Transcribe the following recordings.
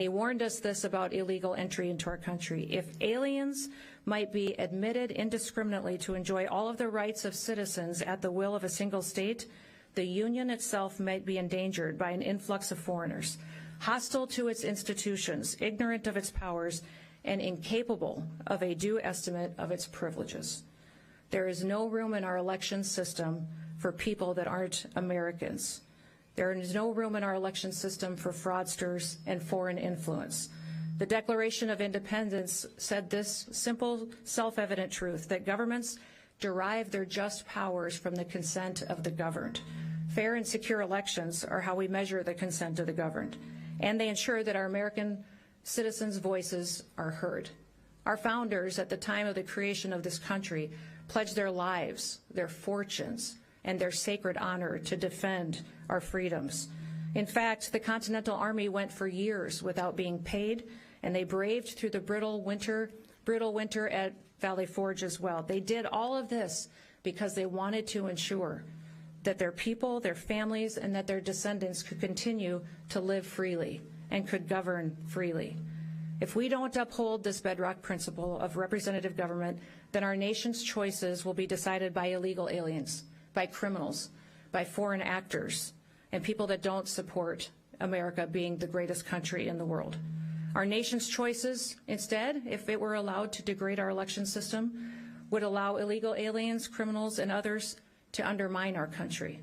He warned us this about illegal entry into our country. If aliens might be admitted indiscriminately to enjoy all of the rights of citizens at the will of a single state, the Union itself might be endangered by an influx of foreigners, hostile to its institutions, ignorant of its powers, and incapable of a due estimate of its privileges. There is no room in our election system for people that aren't Americans. There is no room in our election system for fraudsters and foreign influence. The Declaration of Independence said this simple, self-evident truth, that governments derive their just powers from the consent of the governed. Fair and secure elections are how we measure the consent of the governed, and they ensure that our American citizens' voices are heard. Our founders, at the time of the creation of this country, pledged their lives, their fortunes, and their sacred honor to defend our freedoms. In fact, the Continental Army went for years without being paid, and they braved through the brutal winter at Valley Forge as well. They did all of this because they wanted to ensure that their people, their families, and that their descendants could continue to live freely and could govern freely. If we don't uphold this bedrock principle of representative government, then our nation's choices will be decided by illegal aliens, by criminals, by foreign actors, and people that don't support America being the greatest country in the world. Our nation's choices, instead, if it were allowed to degrade our election system, would allow illegal aliens, criminals, and others to undermine our country.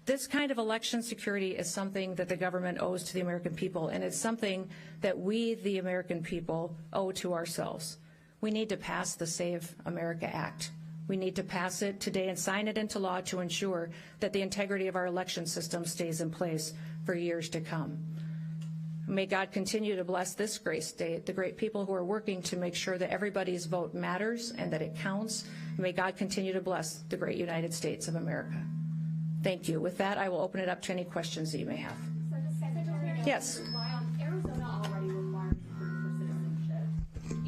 This kind of election security is something that the government owes to the American people, and it's something that we, the American people, owe to ourselves. We need to pass the Save America Act. We need to pass it today and sign it into law to ensure that the integrity of our election system stays in place for years to come. May God continue to bless this great state, the great people who are working to make sure that everybody's vote matters and that it counts. May God continue to bless the great United States of America. Thank you. With that, I will open it up to any questions that you may have. So the Secretary, yes. Arizona already requires proof for citizenship,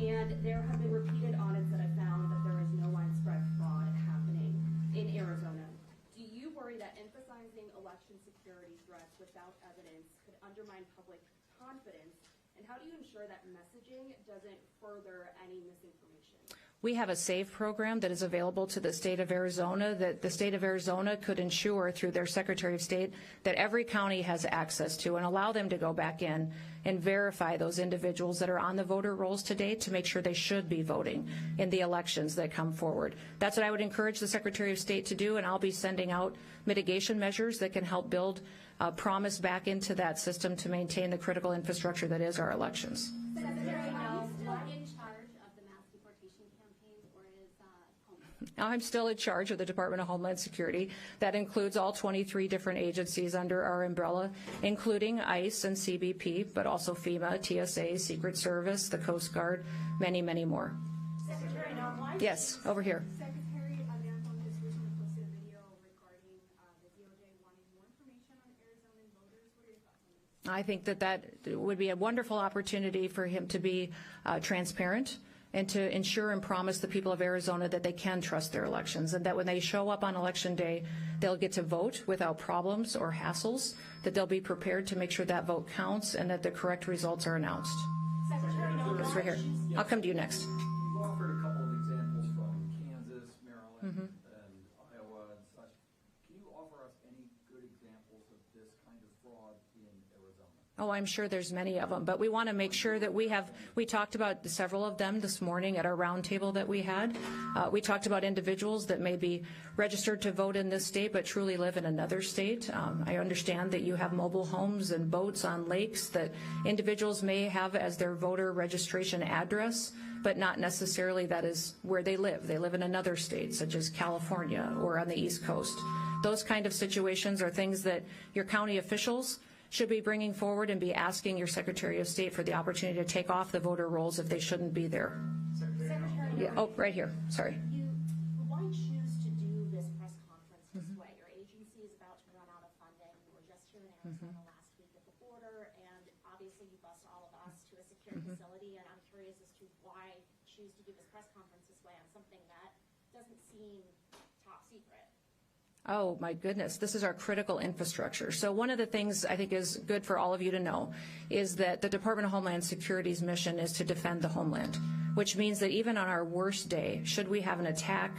and there have been repeated audits that have found that there is no widespread fraud happening in Arizona. Do you worry that emphasizing election security threats without evidence could undermine public confidence, and how do you ensure that messaging doesn't further any misinformation? We have a SAVE program that is available to the state of Arizona that the state of Arizona could ensure through their Secretary of State that every county has access to, and allow them to go back in and verify those individuals that are on the voter rolls today to make sure they should be voting in the elections that come forward. That's what I would encourage the Secretary of State to do, and I'll be sending out mitigation measures that can help build promise back into that system to maintain the critical infrastructure that is our elections. I'm still in charge of the Department of Homeland Security. That includes all 23 different agencies under our umbrella, including ICE and CBP, but also FEMA, TSA, Secret Service, the Coast Guard, many, many more. Secretary Noem, yes, over here. Secretary Noem just recently posted a video regarding the DOJ wanting more information on Arizona voters. What are your thoughts on this? I think that would be a wonderful opportunity for him to be transparent and to ensure and promise the people of Arizona that they can trust their elections, and that when they show up on Election Day, they'll get to vote without problems or hassles, that they'll be prepared to make sure that vote counts and that the correct results are announced. Secretary Noem, It's right here. I'll come to you next. You offered a couple of examples from Kansas, Maryland, and Iowa and such. Can you offer us any good examples of this kind of fraud in Arizona? Oh, I'm sure there's many of them, but we want to make sure that we talked about several of them this morning at our roundtable that we had. We talked about individuals that may be registered to vote in this state but truly live in another state. I understand that you have mobile homes and boats on lakes that individuals may have as their voter registration address, but not necessarily that is where they live. They live in another state, such as California or on the East Coast. Those kind of situations are things that your county officials should be bringing forward and be asking your Secretary of State for the opportunity to take off the voter rolls if they shouldn't be there. Yeah, oh, right here. Sorry. Why choose to do this press conference this way? Your agency is about to run out of funding. We were just here in Arizona last week at the border, and obviously you bused all of us to a secure facility, and I'm curious as to why choose to do this press conference this way on something that doesn't seem top secret. Oh, my goodness. This is our critical infrastructure. So one of the things I think is good for all of you to know is that the Department of Homeland Security's mission is to defend the homeland, which means that even on our worst day, should we have an attack,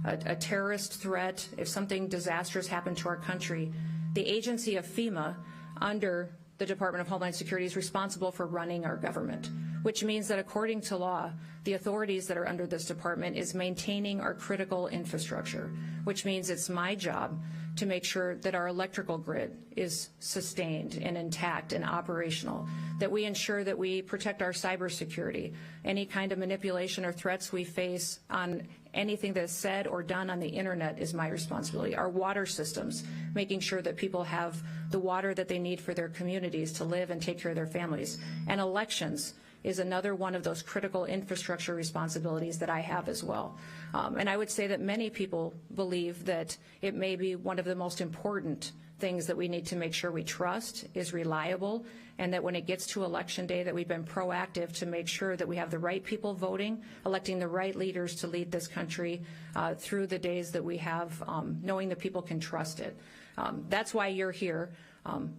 a terrorist threat, if something disastrous happened to our country, the agency of FEMA under the Department of Homeland Security is responsible for running our government, which means that according to law, the authorities that are under this department is maintaining our critical infrastructure, which means it's my job to make sure that our electrical grid is sustained and intact and operational, that we ensure that we protect our cybersecurity. Any kind of manipulation or threats we face on anything that is said or done on the internet is my responsibility. Our water systems, making sure that people have the water that they need for their communities to live and take care of their families. And elections is another one of those critical infrastructure responsibilities that I have as well. And I would say that many people believe that it may be one of the most important things that we need to make sure we trust is reliable, and that when it gets to election day that we've been proactive to make sure that we have the right people voting, electing the right leaders to lead this country through the days that we have, knowing that people can trust it. That's why you're here.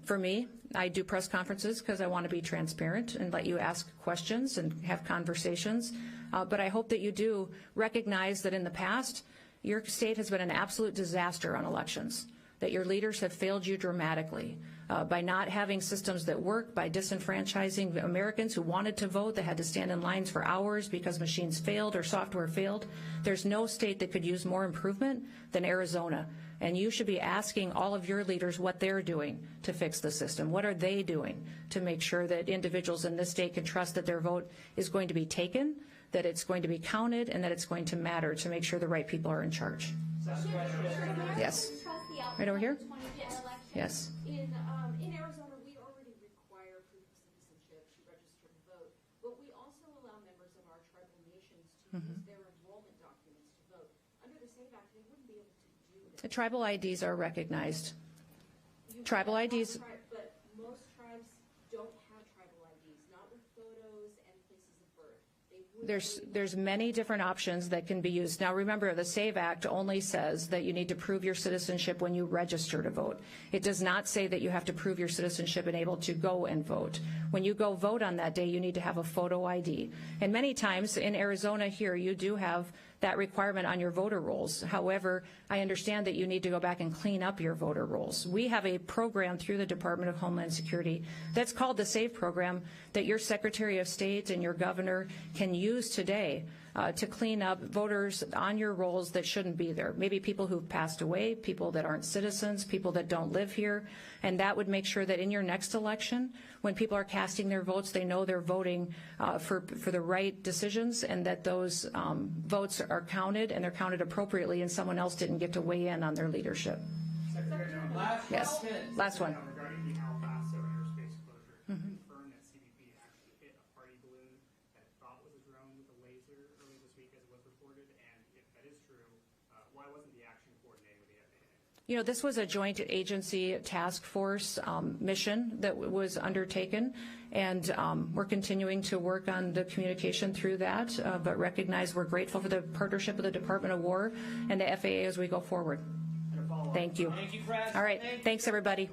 For me, I do press conferences because I want to be transparent and let you ask questions and have conversations. But I hope that you do recognize that in the past, your state has been an absolute disaster on elections, that your leaders have failed you dramatically by not having systems that work, by disenfranchising Americans who wanted to vote, that had to stand in lines for hours because machines failed or software failed. There's no state that could use more improvement than Arizona. And you should be asking all of your leaders what they're doing to fix the system. What are they doing to make sure that individuals in this state can trust that their vote is going to be taken, that it's going to be counted, and that it's going to matter to make sure the right people are in charge? Yes. Right over here? Yes. In Arizona, we already require proof of citizenship to register to vote, but we also allow members of our tribal nations to use their enrollment documents to vote. Under the SAVE Act, they wouldn't be able to do that. The tribal IDs are recognized. Tribal IDs. But most tribes don't have tribal IDs, not with photos and places of birth. There's many different options that can be used. Now remember, the SAVE Act only says that you need to prove your citizenship when you register to vote. It does not say that you have to prove your citizenship and able to go and vote. When you go vote on that day, you need to have a photo ID. And many times in Arizona here, you do have that requirement on your voter rolls. However, I understand that you need to go back and clean up your voter rolls. We have a program through the Department of Homeland Security that's called the SAVE program that your Secretary of State and your governor can use today to clean up voters on your rolls that shouldn't be there. Maybe people who've passed away, people that aren't citizens, people that don't live here. And that would make sure that in your next election, when people are casting their votes, they know they're voting for the right decisions, and that those votes are counted, and they're counted appropriately, and someone else didn't get to weigh in on their leadership. Secretary Noem, Last one. Regarding the El Paso airspace closure, can you confirm that CBP actually hit a party balloon that it thought was a drone with a laser early this week, as it was reported? And if that is true, why wasn't the action coordinated with the FAA? You know, this was a joint agency task force mission that was undertaken, and we're continuing to work on the communication through that, but recognize we're grateful for the partnership of the Department of War and the FAA as we go forward. Thank you. Thank you, Chris. All right. Thanks, everybody.